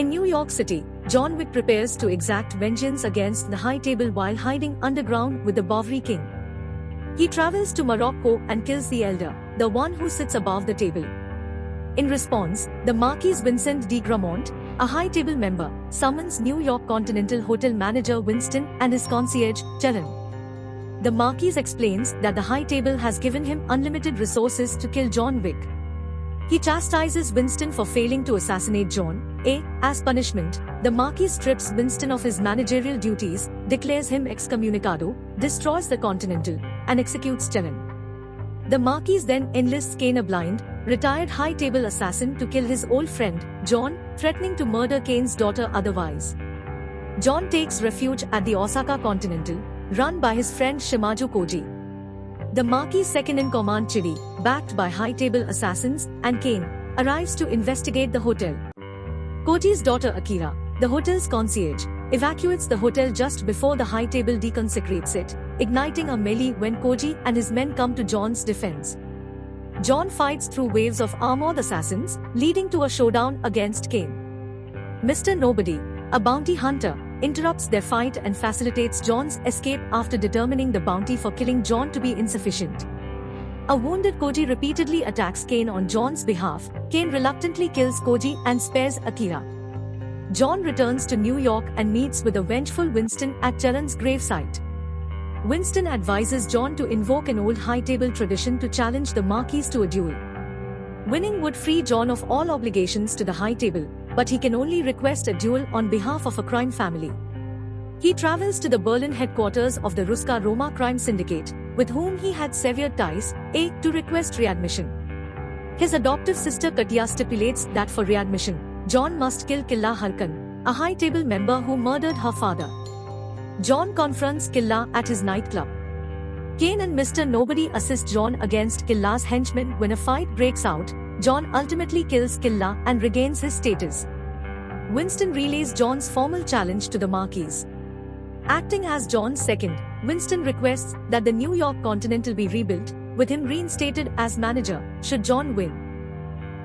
In New York City, John Wick prepares to exact vengeance against the High Table while hiding underground with the Bowery King. He travels to Morocco and kills the elder, the one who sits above the table. In response, the Marquis Vincent de Gramont, a High Table member, summons New York Continental Hotel manager Winston and his concierge, Terran. The Marquis explains that the High Table has given him unlimited resources to kill John Wick. He chastises Winston for failing to assassinate John. As punishment, the Marquis strips Winston of his managerial duties, declares him excommunicado, destroys the Continental, and executes Terran. The Marquis then enlists Kane, a blind, retired High Table assassin, to kill his old friend, John, threatening to murder Kane's daughter otherwise. John takes refuge at the Osaka Continental, run by his friend Shimaju Koji. The Marquis' second-in-command Chidi, backed by High Table assassins, and Kane, arrives to investigate the hotel. Koji's daughter Akira, the hotel's concierge, evacuates the hotel just before the High Table deconsecrates it, igniting a melee when Koji and his men come to John's defense. John fights through waves of armored assassins, leading to a showdown against Kane. Mr. Nobody, a bounty hunter, interrupts their fight and facilitates John's escape after determining the bounty for killing John to be insufficient. A wounded Koji repeatedly attacks Kane on John's behalf. Kane reluctantly kills Koji and spares Akira. John returns to New York and meets with a vengeful Winston at Terran's gravesite. Winston advises John to invoke an old High Table tradition to challenge the Marquis to a duel. Winning would free John of all obligations to the High Table, but he can only request a duel on behalf of a crime family. He travels to the Berlin headquarters of the Ruska Roma crime syndicate, with whom he had severed ties, to request readmission. His adoptive sister Katya stipulates that for readmission, John must kill Killa Harkan, a High Table member who murdered her father. John confronts Killa at his nightclub. Kane and Mr. Nobody assist John against Killa's henchmen. When a fight breaks out, John ultimately kills Killa and regains his status. Winston relays John's formal challenge to the Marquis. Acting as John's second, Winston requests that the New York Continental be rebuilt, with him reinstated as manager, should John win.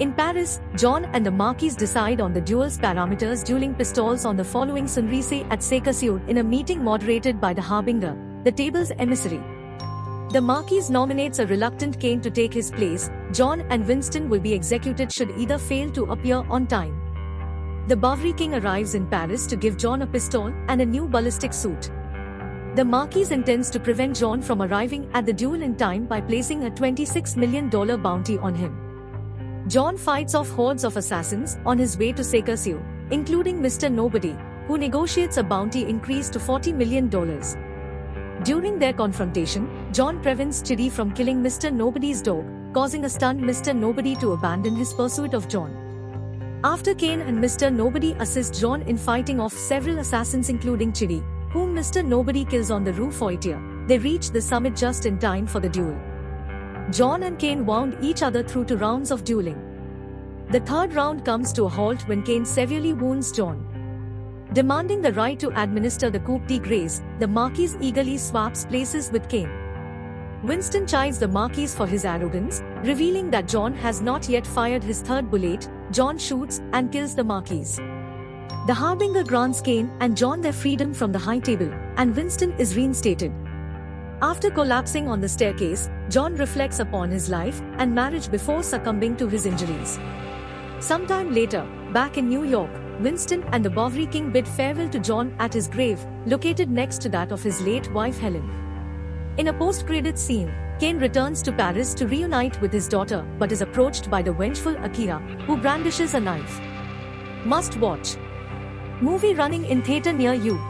In Paris, John and the Marquis decide on the duel's parameters, dueling pistols on the following Sunrise at Secassur in a meeting moderated by the Harbinger, the table's emissary. The Marquis nominates a reluctant Kane to take his place. John and Winston will be executed should either fail to appear on time. The Bowery King arrives in Paris to give John a pistol and a new ballistic suit. The Marquis intends to prevent John from arriving at the duel in time by placing a $26 million bounty on him. John fights off hordes of assassins on his way to Secassur, including Mr. Nobody, who negotiates a bounty increase to $40 million. During their confrontation, John prevents Chidi from killing Mr. Nobody's dog, causing a stunned Mr. Nobody to abandon his pursuit of John. After Kane and Mr. Nobody assist John in fighting off several assassins including Chidi, whom Mr. Nobody kills on the Rue Foitier, they reach the summit just in time for the duel. John and Kane wound each other through 2 rounds of dueling. The third round comes to a halt when Kane severely wounds John. Demanding the right to administer the coup de grace, the Marquis eagerly swaps places with Kane. Winston chides the Marquis for his arrogance, revealing that John has not yet fired his third bullet. John shoots and kills the Marquis. The Harbinger grants Kane and John their freedom from the High Table, and Winston is reinstated. After collapsing on the staircase, John reflects upon his life and marriage before succumbing to his injuries. Sometime later, back in New York, Winston and the Bowery King bid farewell to John at his grave, located next to that of his late wife Helen. In a post-credits scene, Kane returns to Paris to reunite with his daughter but is approached by the vengeful Akira, who brandishes a knife. Must watch. Movie running in theatre near you.